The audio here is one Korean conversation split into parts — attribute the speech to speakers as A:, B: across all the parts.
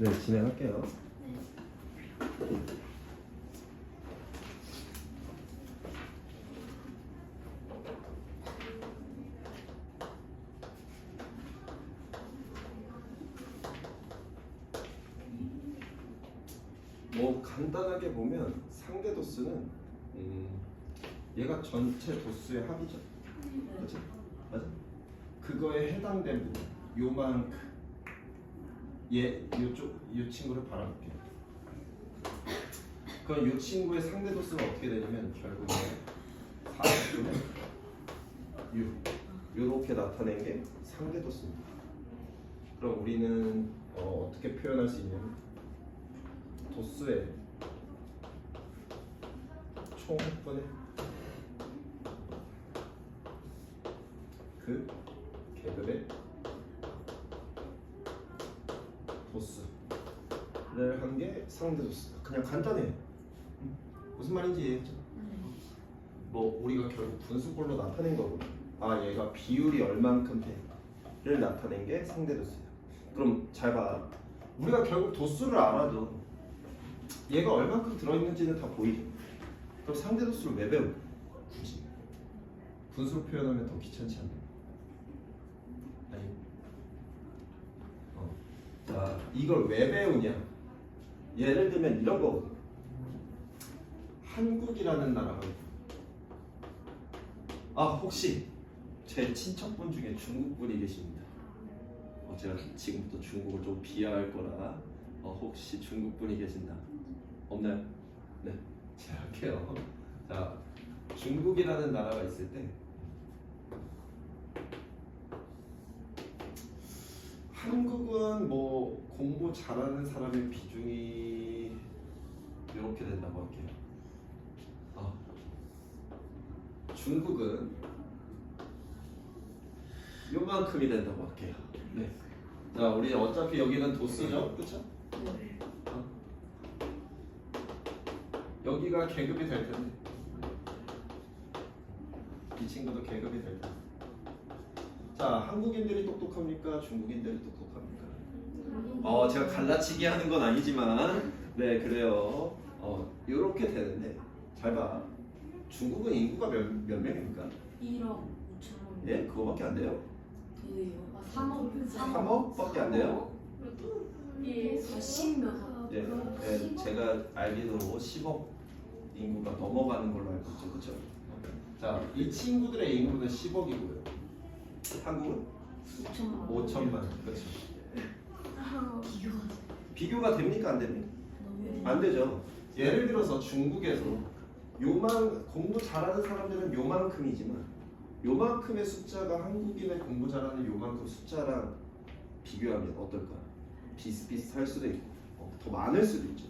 A: 네, 진행할게요. 뭐 간단하게 보면 상대 도수는 얘가 전체 도수의 합이죠. 그렇죠? 맞아? 그거에 해당된 부분 요만큼 요 친구를 바라볼게요. 그럼 요 친구의 상대 도수가 어떻게 되냐면 결국에 40분의 6 요렇게 나타낸 게 상대 도수입니다. 그럼 우리는 어떻게 표현할 수 있냐면 도수의 총분의 그 계급의 도수를 한 게 상대 도수. 그냥 간단해. 무슨 말인지 이해했죠? 뭐 우리가 결국 분수꼴로 나타낸 거고, 아 얘가 비율이 얼만큼 돼를 나타낸 게 상대 도수야. 그럼 잘 봐. 우리가 결국 도수를 알아도 얘가 얼만큼 들어있는지는 다 보이죠. 그럼 상대 도수를 왜 배워? 굳이 분수로 표현하면 더 귀찮지 않나? 아니. 자, 이걸 왜 배우냐? 예를 들면 이런 거거든. 한국이라는 나라가 있고, 혹시 제 친척분 중에 중국분이 계십니다. 제가 지금부터 중국을 좀 비하할 거라 혹시 중국분이 계신다. 없나요? 네, 제가 할게요. 자, 중국이라는 나라가 있을 때 한국은 뭐 공부 잘하는 사람의 비중이 이렇게 된다고 할게요. 중국은 요만큼이 된다고 할게요. 네. 자, 우리 어차피 여기는 도수죠, 그렇죠?
B: 네.
A: 여기가 계급이 될 텐데, 이 친구도 계급이 될 텐데. 자, 한국인들이 똑똑합니까? 중국인들이 똑똑합니까? 제가 갈라치기 하는 건 아니지만, 네, 그래요. 요렇게 되는데, 잘 봐. 중국은 인구가 몇 명입니까?
B: 1억 5천원.
A: 예, 그거밖에 안 돼요.
B: 3억
A: 3억밖에 안 돼요.
B: 예, 40명.
A: 예, 제가 알기로 10억 인구가 넘어가는 걸로 알고 있죠, 그렇죠? 자, 이 친구들의 인구는 10억이고요. 한국은 5천만, 그렇죠? 비교가 됩니까, 안 됩니까? 안 되죠. 예를 들어서 중국에서 공부 잘하는 사람들은 요만큼이지만 요만큼의 숫자가 한국인의 공부 잘하는 요만큼 숫자랑 비교하면 어떨까? 비슷비슷할 수도 있고 더 많을 수도 있죠.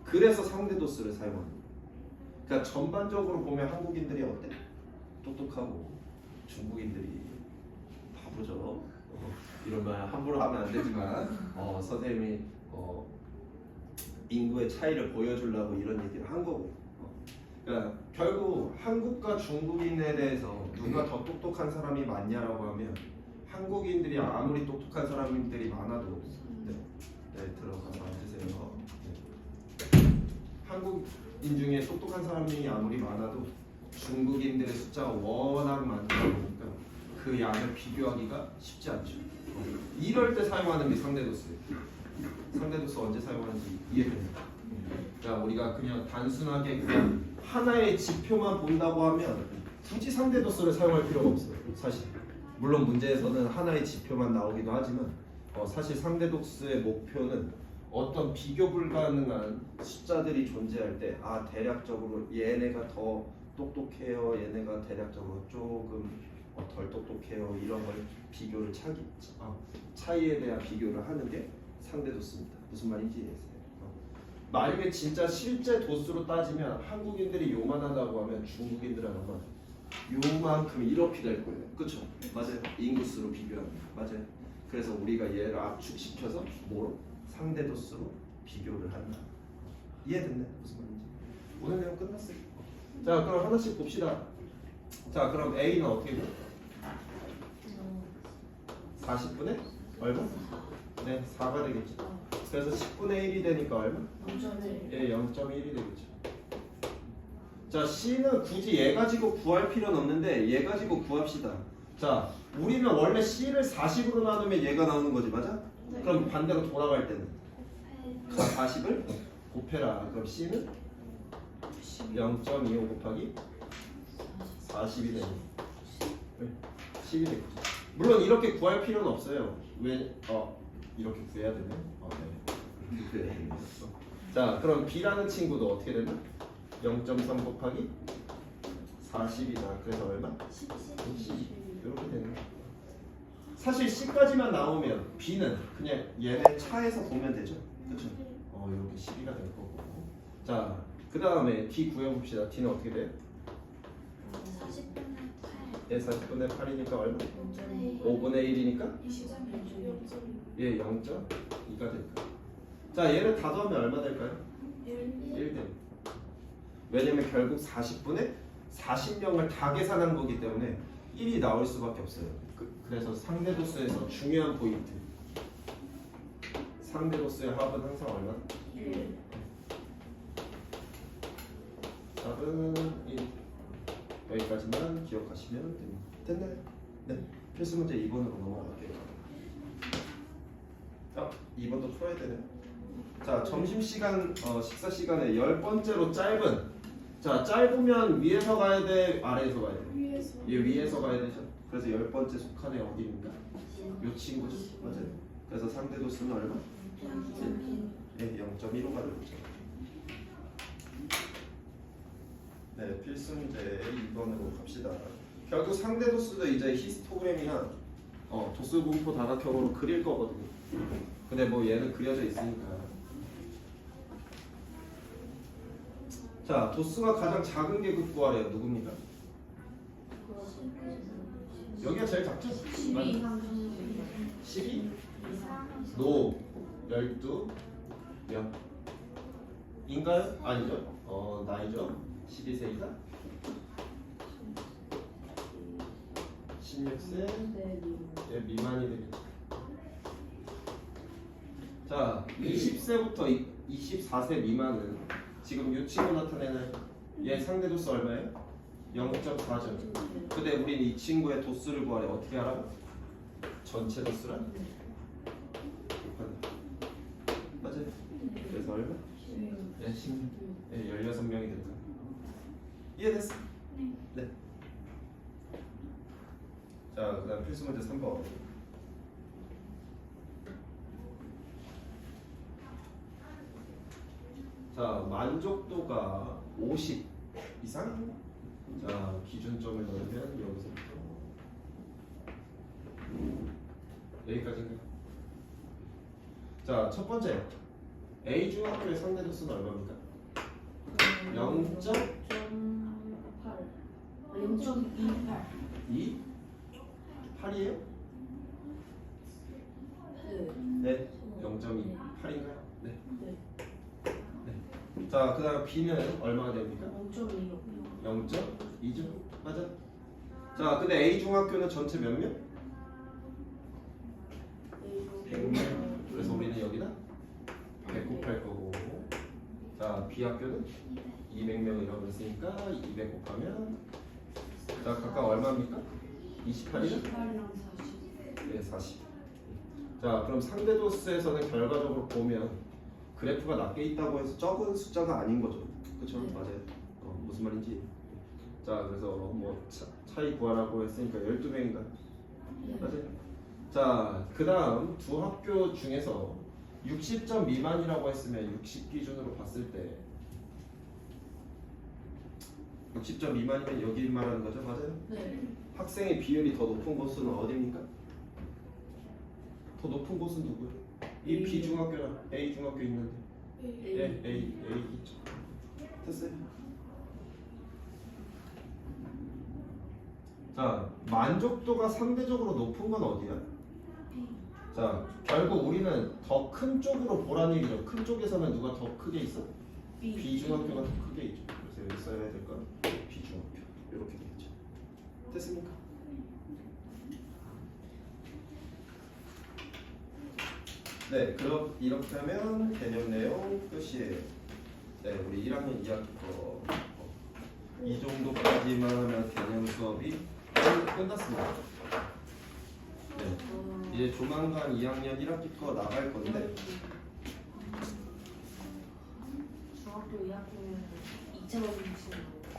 A: 그래서 상대 도수를 사용하는 거예요. 그러니까 전반적으로 보면 한국인들이 어때? 똑똑하고 중국인들이 바보죠. 이런 말 함부로 하면 안 되지만 선생님이 인구의 차이를 보여주려고 이런 얘기를 한 거고. 그러니까 결국 한국과 중국인에 대해서 누가 더 똑똑한 사람이 많냐라고 하면 한국인들이 아무리 똑똑한 사람들이 많아도 들어가서 앉으세요. 한국인 중에 똑똑한 사람이 아무리 많아도 중국인들의 숫자가 워낙 많다 보니까 그 양을 비교하기가 쉽지 않죠. 이럴 때 사용하는 게 상대도수예요. 상대도수 언제 사용하는지 이해됩니까? 그러니까 우리가 그냥 단순하게 그냥 하나의 지표만 본다고 하면 굳이 상대도수를 사용할 필요가 없어요. 사실 물론 문제에서는 하나의 지표만 나오기도 하지만 사실 상대도수의 목표는 어떤 비교 불가능한 숫자들이 존재할 때 대략적으로 얘네가 더 똑똑해요, 얘네가 대략적으로 조금 덜 똑똑해요, 이런 걸 비교를 차이에 대한 비교를 하는 게 상대도수입니다. 무슨 말인지 이해했어요? 만약에 진짜 실제 도수로 따지면 한국인들이 요만하다고 하면 중국인들은 아마 요만큼 이렇게 될 거예요. 그렇죠? 맞아요. 인구수로 비교하면 맞아요. 그래서 우리가 얘를 압축시켜서 뭐로? 상대 도수로 비교를 한다. 이해됐나요? 무슨 말인지. 오늘 내용 끝났어요. 자, 그럼 하나씩 봅시다. 자, 그럼 A는 어떻게 돼? 40분의 얼마? 네, 4가 되겠죠. 그래서 10분의 1이 되니까 얼마?
B: 0.1.
A: 예, 0.1이 되겠죠. 자, C는 굳이 얘 가지고 구할 필요는 없는데 얘 가지고 구합시다. 자, 우리는 원래 C를 40으로 나누면 얘가 나오는 거지, 맞아? 그럼 반대로 돌아갈 때는 40을 곱해라. 그럼 C는 0.25 곱하기 40이 되는 10이 되겠죠. 물론 이렇게 구할 필요는 없어요. 왜? 이렇게 구해야 되네. 네. 이렇게 되겠어. 자, 그럼 B라는 친구도 어떻게 되나? 0.3 곱하기 40이다. 그래서 얼마? 12. 이렇게 되는 거야. 사실 C까지만 나오면 B는 그냥 얘네 차에서 보면 되죠. 그렇죠? 이렇게 12가 될 거고. 자, 그 다음에 D 구해봅시다. D는 어떻게 돼요?
C: 40분의 8.
A: 예, 40분의 8이니까 얼마?
C: 5분의
A: 5분의 1이니까?
C: 23.
A: 예, 0.2가 될까? 자, 얘를 다 더하면 얼마 될까요? 1 됩니다. 왜냐면 결국 40분에 40명을 다 계산한 거기 때문에 1이 나올 수밖에 없어요. 그래서 상대도수에서 중요한 포인트. 상대도수의 합은 항상 얼마?
B: 1.
A: 답은 1. 여기까지만 기억하시면 됩니다. 됐나요? 네. 필수 문제 2번으로 넘어갈게요. 2번도 풀어야 되네요. 자, 점심시간, 식사 시간에 10번째로 짧은. 자, 짧으면 위에서 가야 돼, 아래에서 가야 돼? 예, 위에서 가야 되죠. 그래서 10번째 속한 애 어디입니까? 요 친구죠. 맞아요. 그래서 상대도수는 얼마? 네, 0.15가 되겠죠. 네, 필수 문제 2번으로 갑시다. 결국 상대도수도 이제 히스토그램이나 도수 분포 다각형으로 그릴 거거든요. 근데 뭐 얘는 그려져 있으니까. 자, 도수가 가장 작은 게 구하래요. 누굽니까? 여기가 제일 작죠?
B: 12.
A: 12? 노 12 몇? 인가요? 아니죠? 나이죠? 12세이다? 16세 미만이 되겠죠. 자, 20세부터 24세 미만은 지금 이 친구 나타내는 얘 상대도수 얼마예요? 0.4점. 근데 우린 이 친구의 도수를 구하래. 어떻게 하라고? 전체 도수란? 맞아요. 그래서 얼마? 네, 16. 네, 16명이 됐다. 이해됐어? 네. 자, 그 다음 필수 문제 3번. 자, 만족도가 50 이상? 자, 기준점을 넣으면 여기서부터 여기까지인가요? 자, 첫 번째 A 중학교의 상대도수는 얼마입니까? 0.28 8이에요? 네, 0.28인가요? 네. 자, 그 다음 B는 얼마가 됩니까? 0.2죠? 맞아? 자, 근데 A 중학교는 전체 몇 명? 100명. 그래서 우리는 여기다 100 곱할 거고. 자, B 학교는 200명이라고 했으니까 200 곱하면 자, 각각 얼마입니까? 28이요? 네, 40. 자, 그럼 상대도수에서는 결과적으로 보면 그래프가 낮게 있다고 해서 적은 숫자가 아닌 거죠. 그렇죠? 맞아요. 무슨 말인지. 자, 그래서 뭐 차이 구하라고 했으니까 12명인가? 맞아요. 자, 그 다음 두 학교 중에서 60점 미만이라고 했으면 60 기준으로 봤을 때 60점 미만이면 여기 말하는 거죠? 맞아요?
B: 네.
A: 학생의 비율이 더 높은 곳은 어디입니까? 더 높은 곳은 누구예요? 이 B 중학교랑 A 중학교 있는데 A 있죠. 됐어요? 자, 만족도가 상대적으로 높은 건 어디야? 자, 결국 우리는 더 큰 쪽으로 보라는 얘기죠. 큰 쪽에서는 누가 더 크게 있어? B 중학교가 더 크게 있죠. 그래서 여기 써야 될 건 B 중학교 이렇게 되겠죠. 됐습니까? 네, 그럼 이렇게 하면 개념 내용 끝이에요. 네, 우리 1학년 2학기 거 이 정도까지만 하면 개념 수업이 끝났습니다. 네, 이제 조만간 2학년 1학기 거 나갈 건데
B: 중학교 2학기면 2,000원 주시는 거.